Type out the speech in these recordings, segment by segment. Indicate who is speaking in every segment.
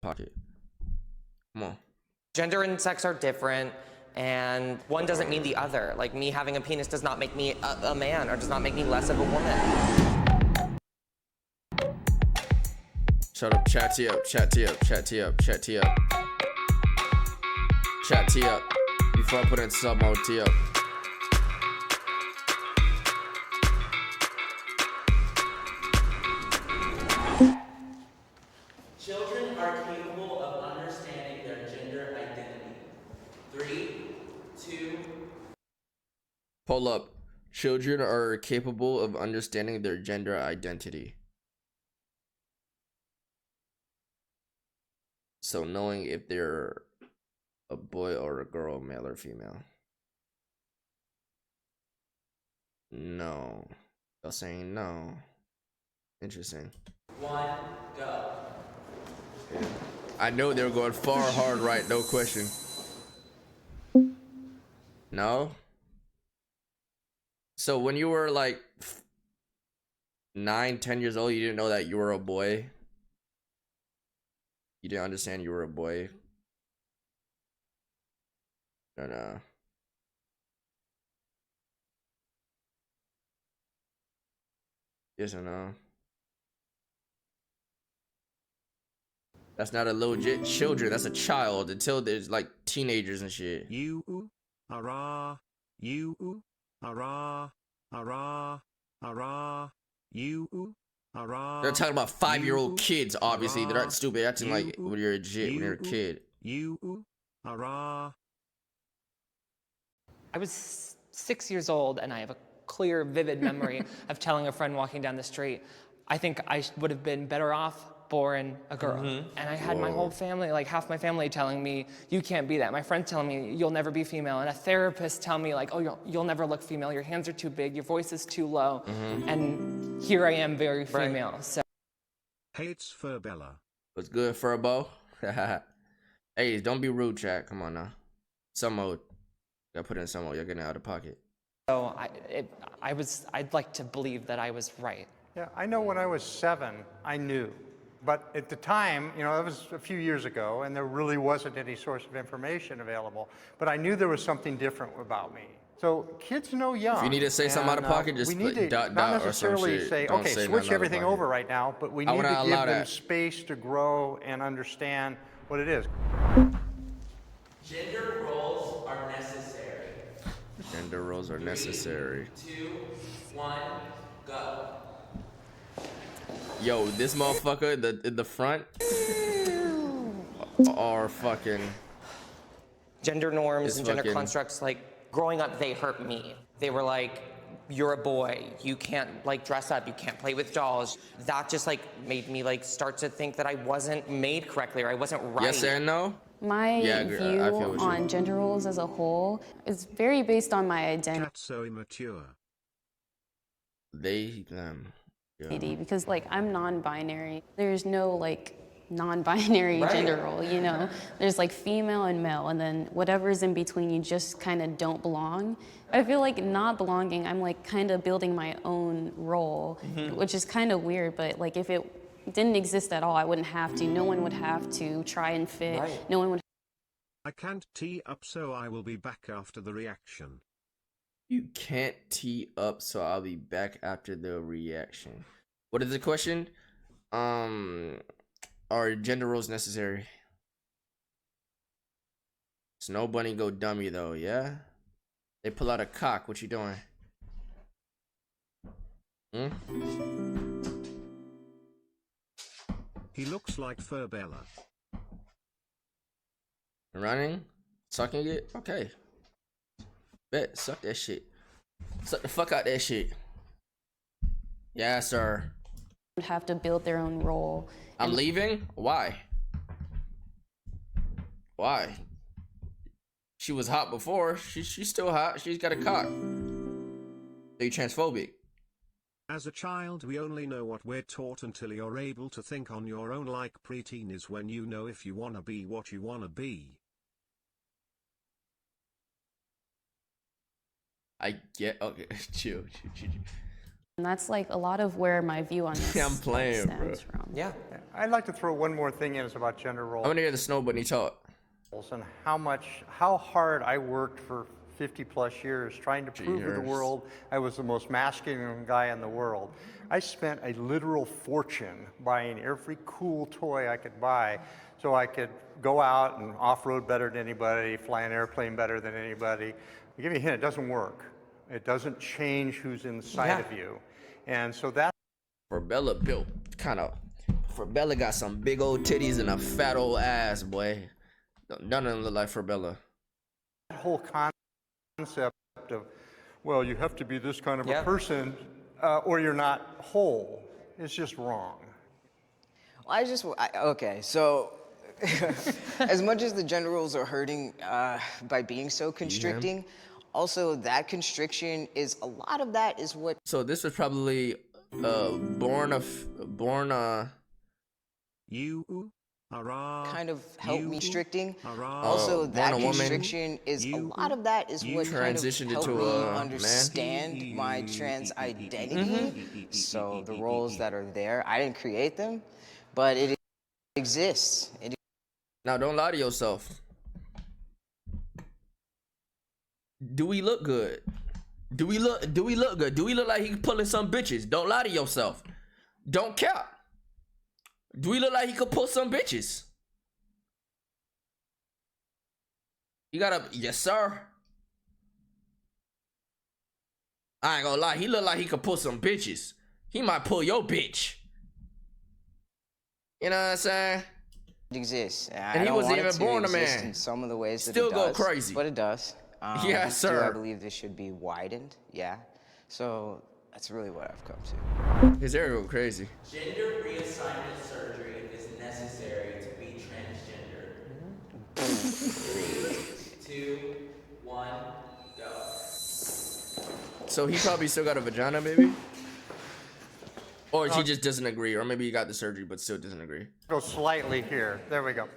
Speaker 1: Pocket. Come on.
Speaker 2: Gender and sex are different, and one doesn't mean the other. Like, me having a penis does not make me a man, or does not make me less of a woman.
Speaker 1: Shut up, chat T up, chat T up, chat T up, chat T up. Chat T up. Before I put in sub mode, T up.
Speaker 2: Children are capable of understanding their gender identity. 3, 2.
Speaker 1: Pull up. Children are capable of understanding their gender identity. So knowing if they're a boy or a girl, male or female. No. Y'all saying no. Interesting.
Speaker 2: 1, go.
Speaker 1: Yeah. I know they were going far hard right, no question. No? So when you were like 9, 10 years old, you didn't know that you were a boy? You didn't understand you were a boy? No. Yes or no? That's not a legit children, that's a child until there's like teenagers and shit.
Speaker 3: You hurrah, you hurrah, hurrah, hurrah, you hurrah.
Speaker 1: They're talking about 5-year-old kids, obviously. They're not stupid acting like when you're a kid.
Speaker 3: You hurrah.
Speaker 4: I was 6 years old, and I have a clear, vivid memory of telling a friend walking down the street, I think I would have been better off born a girl. And I had my whole family, like half my family telling me, you can't be that. My friends telling me, you'll never be female. And a therapist telling me, like, oh, you'll never look female. Your hands are too big. Your voice is too low. And here I am, very female. So.
Speaker 3: Hey, it's Furbella.
Speaker 1: What's good, Furbo? Hey, don't be rude, chat. Come on now. Some mode. Gotta put it in some mode. You're getting out of pocket.
Speaker 4: So I'd like to believe that I was right.
Speaker 5: Yeah, I know when I was 7, I knew. But at the time, you know, that was a few years ago, and there really wasn't any source of information available. But I knew there was something different about me. So kids know young.
Speaker 1: If you need to say something out of pocket, just
Speaker 5: we need to
Speaker 1: dot
Speaker 5: not
Speaker 1: or some
Speaker 5: necessarily
Speaker 1: shit.
Speaker 5: say,
Speaker 1: Don't
Speaker 5: okay,
Speaker 1: say
Speaker 5: switch
Speaker 1: nothing out of
Speaker 5: everything
Speaker 1: pocket.
Speaker 5: over right now, but we
Speaker 1: I
Speaker 5: need
Speaker 1: would
Speaker 5: to
Speaker 1: not
Speaker 5: give
Speaker 1: allow
Speaker 5: them
Speaker 1: that.
Speaker 5: space to grow and understand what it is.
Speaker 2: Gender roles are necessary.
Speaker 1: Gender roles are necessary.
Speaker 2: 2, 1, go.
Speaker 1: Yo, this motherfucker in the front are fucking.
Speaker 2: Gender norms
Speaker 1: It's
Speaker 2: and gender
Speaker 1: fucking-
Speaker 2: constructs, like, growing up, they hurt me. They were like, you're a boy, you can't, like, dress up, you can't play with dolls. That just, like, made me, like, start to think that I wasn't made correctly, or I wasn't right.
Speaker 1: Yes and no?
Speaker 6: My
Speaker 1: Yeah,
Speaker 6: view
Speaker 1: I feel what you
Speaker 6: on
Speaker 1: mean.
Speaker 6: gender roles as a whole is very based on my identity.
Speaker 3: Chat so immature.
Speaker 1: They, them. Yeah.
Speaker 6: Because, like, I'm non-binary. There's no, like, non-binary gender role, you know? There's, like, female and male, and then whatever's in between, you just kind of don't belong. I feel like not belonging, I'm, like, kind of building my own role, which is kind of weird, but, like, if it didn't exist at all, I wouldn't have to. No one would have to try and fit. No one would.
Speaker 3: I can't tee up, so I will be back after the reaction.
Speaker 1: You can't tee up, so I'll be back after the reaction. What is the question? Are gender roles necessary? Snow Bunny go dummy though, yeah? They pull out a cock, what you doing?
Speaker 3: He looks like Furbella.
Speaker 1: Running? Sucking it? Okay. Bet, suck that shit. Suck the fuck out that shit. Yeah, sir.
Speaker 6: Have to build their own role.
Speaker 1: I'm leaving? Why? Why? She was hot before. She's still hot. She's got a cock. Are you transphobic?
Speaker 3: As a child, we only know what we're taught until you're able to think on your own. Like preteen is when you know if you wanna be what you wanna be.
Speaker 1: I get okay. Chill.
Speaker 6: And that's like a lot of where my view on this
Speaker 1: I'm playing,
Speaker 6: stems
Speaker 1: bro.
Speaker 6: from.
Speaker 2: Yeah.
Speaker 5: I'd like to throw one more thing in. It's about gender roles.
Speaker 1: I want to hear the Snow Bunny talk.
Speaker 5: And how hard I worked for 50 plus years trying to prove to the world I was the most masculine guy in the world. I spent a literal fortune buying every cool toy I could buy so I could go out and off-road better than anybody, fly an airplane better than anybody. I'll give you a hint, it doesn't work. It doesn't change who's inside of you. And so that
Speaker 1: Bella built Bella got some big old titties and a fat old ass, boy. None of them look like Bella.
Speaker 5: whole concept of, well, you have to be this kind of a person or you're not whole is just wrong.
Speaker 7: Well, okay, so as much as the gender roles are hurting by being so constricting, also that constriction is, a lot of that is what.
Speaker 1: So this was probably
Speaker 7: kind of helped me restricting. Also, that constriction is, a lot of that is what kind of helped me understand my trans identity. So the roles that are there, I didn't create them, but it exists.
Speaker 1: Now, don't lie to yourself. Do we look good? Do we look good? Do we look like he pulling some bitches? Don't lie to yourself. Don't cap. Do we look like he could pull some bitches? You gotta, yes sir. I ain't gonna lie, he look like he could pull some bitches. He might pull your bitch. You know what I'm saying?
Speaker 7: It exists.
Speaker 1: And he wasn't even born a man.
Speaker 7: In some of the ways that
Speaker 1: Still
Speaker 7: it does,
Speaker 1: go crazy.
Speaker 7: But it does.
Speaker 1: Yes, sir.
Speaker 7: Do I believe this should be widened? Yeah. So that's really what I've come to.
Speaker 1: His hair go crazy.
Speaker 8: Gender reassignment surgery is necessary to be transgender. 3, 2, 1, go.
Speaker 1: So he probably still got a vagina, maybe? Or he just doesn't agree, or maybe he got the surgery but still doesn't agree.
Speaker 5: Go slightly here. There we go.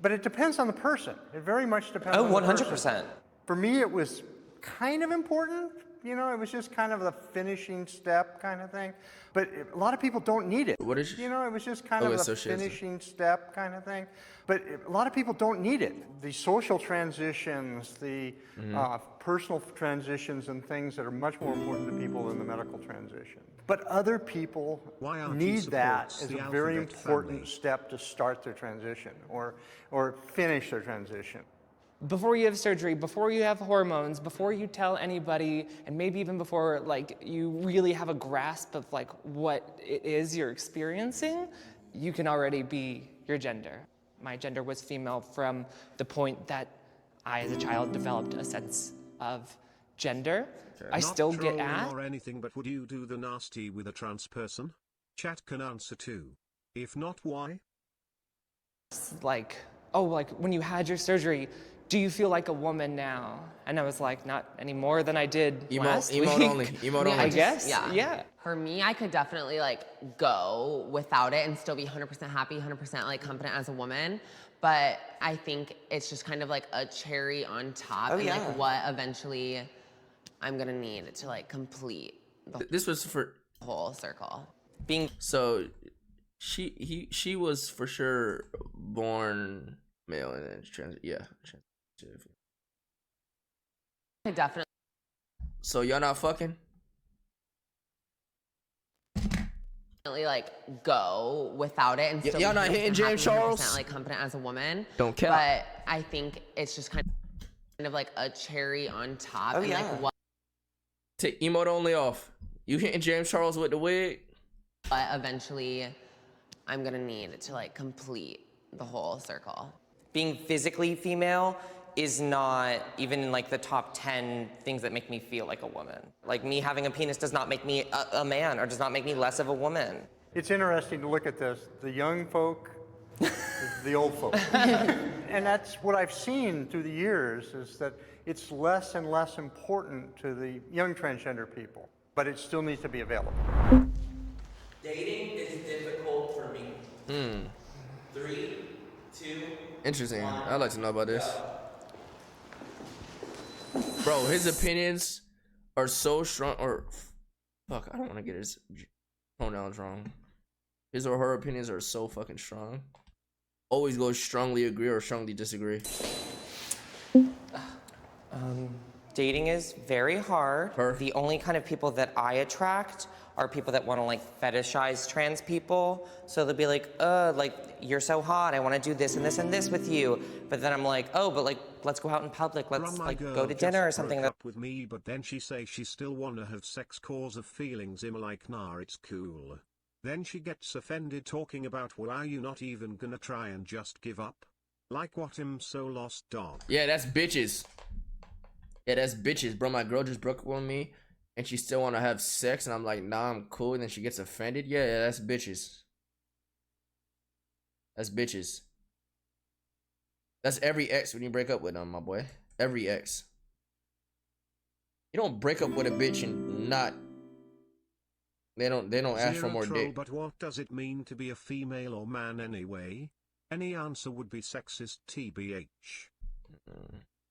Speaker 5: But it depends on the person. It very much depends on the person.
Speaker 2: 100%.
Speaker 5: For me, it was kind of important. You know, it was just kind of the finishing step kind of thing. But a lot of people don't need it.
Speaker 1: What is it?
Speaker 5: You know, it was just kind of the finishing step kind of thing. But a lot of people don't need it. The social transitions, the personal transitions and things that are much more important to people than the medical transition. But other people need that as a very important step to start their transition or finish their transition.
Speaker 4: Before you have surgery, before you have hormones, before you tell anybody, and maybe even before like you really have a grasp of like what it is you're experiencing, you can already be your gender. My gender was female from the point that I, as a child, developed a sense of gender. I still get asked.
Speaker 3: Or anything, but would you do the nasty with a trans person? Chat can answer too. If not, why?
Speaker 4: Like, oh, like when you had your surgery, do you feel like a woman now? And I was like, not any more than I did last week.
Speaker 1: Emote only.
Speaker 4: I guess.
Speaker 9: Yeah. For me, I could definitely like go without it and still be 100% happy, 100% like confident as a woman. But I think it's just kind of like a cherry on top and like what eventually I'm gonna need to like complete
Speaker 1: This was for
Speaker 9: whole circle.
Speaker 1: So she was for sure born male and then trans.
Speaker 9: I definitely.
Speaker 1: So y'all not fucking?
Speaker 9: Like go without it and still
Speaker 1: y'all not hitting James Charles?
Speaker 9: Like confident as a woman.
Speaker 1: Don't care.
Speaker 9: But I think it's just kind of like a cherry on top and like what
Speaker 1: Take emote only off. You hitting James Charles with the wig?
Speaker 9: eventually I'm gonna need to like complete the whole circle.
Speaker 2: Being physically female is not even in like the top 10 things that make me feel like a woman. Like me having a penis does not make me a man or does not make me less of a woman.
Speaker 5: It's interesting to look at this. The young folk, the old folk. And that's what I've seen through the years is that it's less and less important to the young transgender people, but it still needs to be available.
Speaker 8: Dating is difficult for me. 3, 2.
Speaker 1: Interesting. I'd like to know about this. Bro, his opinions are so strong. Or Fuck, I don't want to get his pronouns wrong. His or her opinions are so fucking strong. Always go strongly agree or strongly disagree.
Speaker 2: Dating is very hard. The only kind of people that I attract are people that want to like fetishize trans people. So they'll be like, you're so hot. I want to do this and this and this with you. But then I'm like, oh, but like, let's go out in public. Let's like go to dinner or something.
Speaker 3: Up with me, but then she say she still wanna have sex cause of feelings. I'm like, nah, it's cool. Then she gets offended talking about, well, are you not even gonna try and just give up? Like what, I'm so lost, dog.
Speaker 1: Yeah, that's bitches. Yeah, that's bitches, bro. My girl just broke up with me and she still want to have sex, and I'm like, nah, I'm cool. And then she gets offended. Yeah, that's bitches. That's bitches. That's every ex when you break up with them, my boy. Every ex. You don't break up with a bitch and not. They don't ask for more dick.
Speaker 3: But what does it mean to be a female or man anyway? Any answer would be sexist, TBH.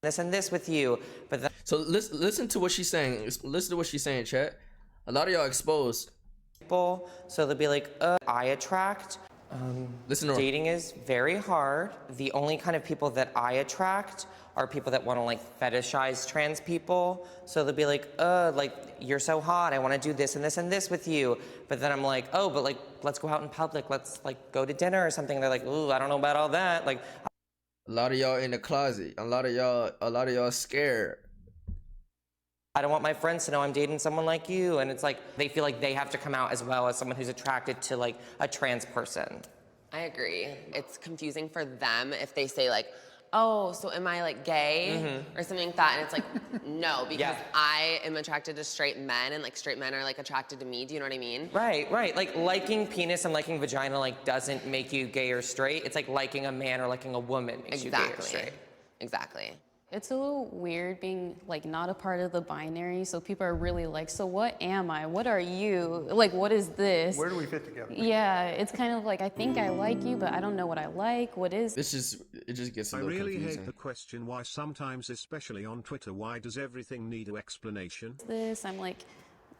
Speaker 2: This and this with you, but then
Speaker 1: so listen to what she's saying. Listen to what she's saying, chat. A lot of y'all exposed.
Speaker 2: People, so they'll be like, I attract.
Speaker 1: Listen to her.
Speaker 2: Dating is very hard. The only kind of people that I attract are people that want to like fetishize trans people. So they'll be like, you're so hot. I want to do this and this and this with you. But then I'm like, oh, but like, let's go out in public. Let's like go to dinner or something. They're like, ooh, I don't know about all that. Like,
Speaker 1: a lot of y'all in the closet. A lot of y'all scared.
Speaker 2: I don't want my friends to know I'm dating someone like you. And it's like, they feel like they have to come out as well as someone who's attracted to like a trans person.
Speaker 9: I agree. It's confusing for them if they say like, oh, so am I like gay or something like that? And it's like, no, because I am attracted to straight men and like straight men are like attracted to me. Do you know what I mean?
Speaker 2: Right. Like liking penis and liking vagina like doesn't make you gay or straight. It's like liking a man or liking a woman makes you gay or straight.
Speaker 9: Exactly.
Speaker 6: It's a little weird being like not a part of the binary, so people are really like, so what am I? What are you? Like, what is this?
Speaker 5: Where do we fit together?
Speaker 6: Yeah, it's kind of like, I think I like you, but I don't know what I like. What is
Speaker 1: this? It just gets a little
Speaker 3: confusing. I really
Speaker 1: confusing.
Speaker 3: hate the question why sometimes, especially on Twitter, why does everything need an explanation?
Speaker 6: this? I'm like,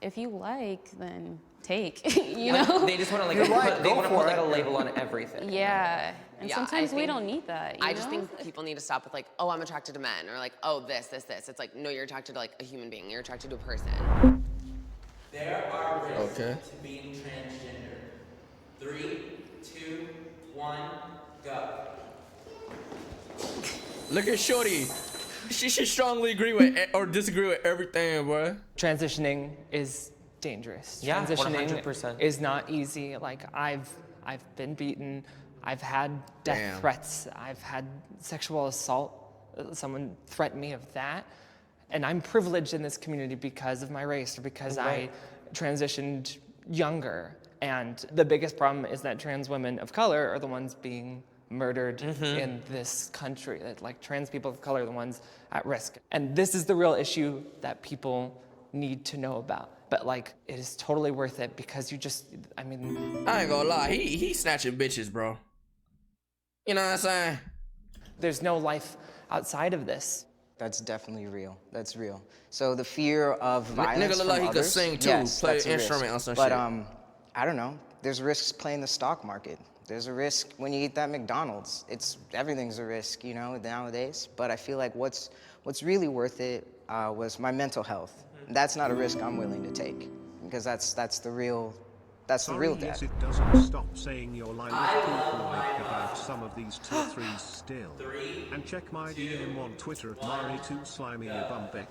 Speaker 6: if you like, then take, you know?
Speaker 2: They just want to like, they want to put like a label on everything.
Speaker 6: Yeah. And sometimes we don't need that.
Speaker 9: I just think people need to stop with like, oh, I'm attracted to men, or like, oh, this. It's like, no, you're attracted to like a human being. You're attracted to a person.
Speaker 8: There are risks to being transgender. 3, 2, 1, go.
Speaker 1: Look at Shorty. She should strongly agree with or disagree with everything, bro.
Speaker 4: Transitioning is dangerous.
Speaker 2: Yeah,
Speaker 4: Transitioning
Speaker 2: 100%.
Speaker 4: is not easy. Like I've been beaten. I've had death threats. I've had sexual assault. Someone threatened me of that. And I'm privileged in this community because of my race or because I transitioned younger. And the biggest problem is that trans women of color are the ones being murdered in this country. That, like, trans people of color are the ones at risk. And this is the real issue that people need to know about. But like, it is totally worth it because you just, I mean,
Speaker 1: I ain't gonna lie, he snatching bitches, bro. You know what I'm saying?
Speaker 4: There's no life outside of this.
Speaker 7: That's definitely real. That's real. So the fear of violence
Speaker 1: Nigga look
Speaker 7: from
Speaker 1: like he
Speaker 7: others,
Speaker 1: could sing too,
Speaker 7: yes,
Speaker 1: play
Speaker 7: that's
Speaker 1: an
Speaker 7: a risk.
Speaker 1: instrument on some
Speaker 7: but,
Speaker 1: shit.
Speaker 7: I don't know. There's risks playing the stock market. There's a risk when you eat that McDonald's. Everything's a risk, you know, nowadays. But I feel like what's really worth it was my mental health. That's not a risk I'm willing to take because that's the real dad.
Speaker 3: Yes, it doesn't stop saying your line of people like about some of these tier 3s still. And check my DM on Twitter at Mari2SlimyBumBitch.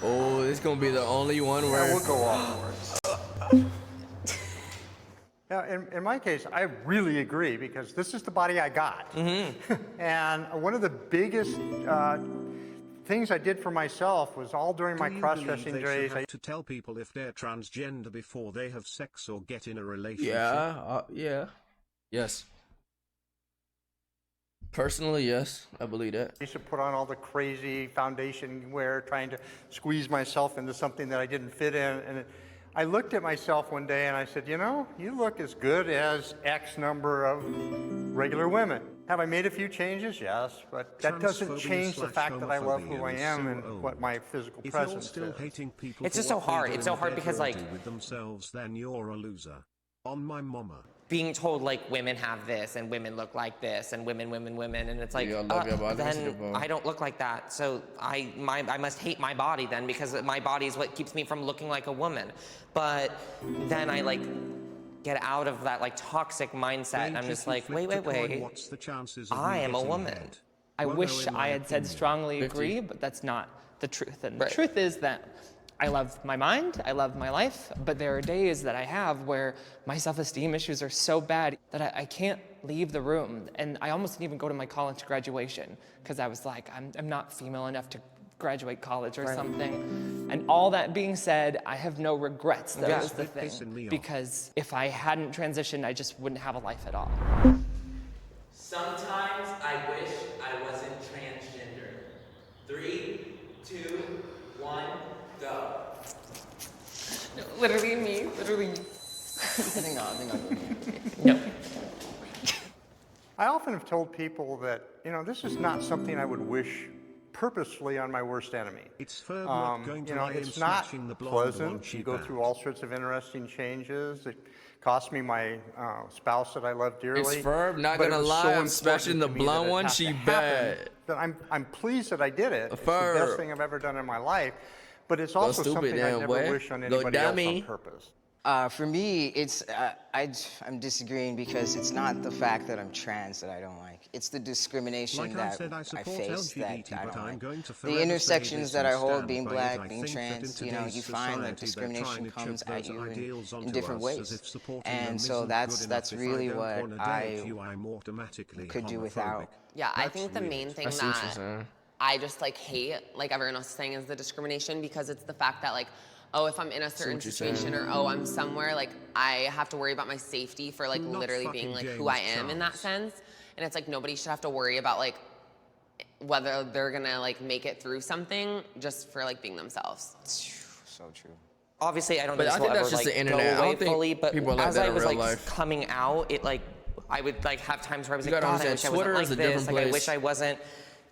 Speaker 1: Oh, it's gonna be the only one where
Speaker 5: we'll go off for it. Now, in my case, I really agree because this is the body I got. And one of the biggest things I did for myself was all during my cross-dressing days.
Speaker 3: To tell people if they're transgender before they have sex or get in a relationship.
Speaker 1: Yeah. Yes. Personally, yes, I believe that.
Speaker 5: I used to put on all the crazy foundation wear, trying to squeeze myself into something that I didn't fit in. And I looked at myself one day and I said, you know, you look as good as X number of regular women. Have I made a few changes? Yes, but that doesn't change the fact that I love who I am and what my physical presence is.
Speaker 2: It's just so hard. It's so hard because, like,
Speaker 3: with themselves, then you're a loser. On my mama.
Speaker 2: Being told, like, women have this and women look like this and women, and it's like, then I don't look like that. So I must hate my body then, because my body is what keeps me from looking like a woman. But then I, like, get out of that, like, toxic mindset, and I'm just like, wait, I am a woman.
Speaker 4: I wish I had said strongly agree, but that's not the truth. And the truth is that I love my mind, I love my life, but there are days that I have where my self-esteem issues are so bad that I can't leave the room. And I almost didn't even go to my college graduation because I was like, I'm not female enough to graduate college or something. And all that being said, I have no regrets. That was the thing. Because if I hadn't transitioned, I just wouldn't have a life at all.
Speaker 8: Sometimes I wish I wasn't transgender. 3, 2, 1, go.
Speaker 9: No, literally me, literally.
Speaker 7: I think I'll
Speaker 2: No.
Speaker 5: I often have told people that, you know, this is not something I would wish purposefully on my worst enemy.
Speaker 3: It's not going to
Speaker 5: it's not pleasant. You go through all sorts of interesting changes. It cost me my spouse that I love dearly.
Speaker 1: It's Ferb, not gonna lie, I'm smashing the blonde one, she bad.
Speaker 5: That I'm pleased that I did it. It's the
Speaker 1: Ferb.
Speaker 5: best thing I've ever done in my life. But it's also something I never wish on anybody else on purpose.
Speaker 7: For me, it's I'm disagreeing because it's not the fact that I'm trans that I don't like. It's the discrimination that I face that I don't like. The intersections that I hold, being black, being trans, you know, you find that discrimination comes at you in different ways. And so that's really what I could do without.
Speaker 9: Yeah, I think the main thing that I just like hate, like everyone else is saying, is the discrimination, because it's the fact that, like, oh, if I'm in a certain situation or oh, I'm somewhere, like I have to worry about my safety for like literally being like who I am in that sense. And it's like nobody should have to worry about like whether they're gonna like make it through something just for like being themselves.
Speaker 7: So true.
Speaker 2: Obviously, I don't think
Speaker 1: But I
Speaker 2: this will
Speaker 1: think that's
Speaker 2: ever
Speaker 1: just
Speaker 2: like
Speaker 1: the internet.
Speaker 2: go
Speaker 1: I
Speaker 2: away
Speaker 1: don't think
Speaker 2: fully, but
Speaker 1: people are like
Speaker 2: as
Speaker 1: that
Speaker 2: I
Speaker 1: in
Speaker 2: was
Speaker 1: real
Speaker 2: like
Speaker 1: life.
Speaker 2: coming out, it like I would like have times where I was
Speaker 1: You
Speaker 2: like,
Speaker 1: gotta
Speaker 2: God, I wish I
Speaker 1: understand,
Speaker 2: wasn't
Speaker 1: Twitter
Speaker 2: like
Speaker 1: is a
Speaker 2: this.
Speaker 1: different
Speaker 2: Like I
Speaker 1: place.
Speaker 2: wish I wasn't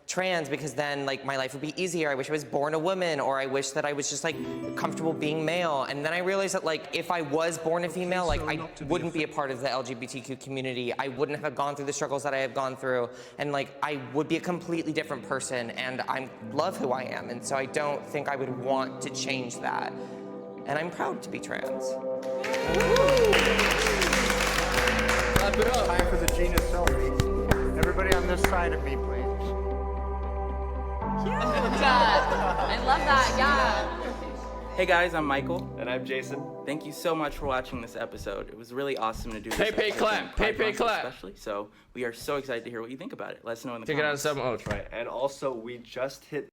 Speaker 2: trans, because then like my life would be easier. I wish I was born a woman, or I wish that I was just like comfortable being male. And then I realized that like if I was born a female, like I wouldn't be a part of the LGBTQ community. I wouldn't have gone through the struggles that I have gone through, and like I would be a completely different person. And I love who I am, and so I don't think I would want to change that. And I'm proud to be trans.
Speaker 1: Clap it up.
Speaker 5: Time for the Gina selfie. Everybody on this side of me, please.
Speaker 9: I love that, yeah.
Speaker 10: Hey guys, I'm Michael.
Speaker 11: And I'm Jason.
Speaker 10: Thank you so much for watching this episode. It was really awesome to do this.
Speaker 1: Pay clap. Pay clap.
Speaker 10: Especially. So we are so excited to hear what you think about it. Let us know in the
Speaker 1: Take it out of
Speaker 10: comments.
Speaker 1: 7
Speaker 11: Right. And also, we just hit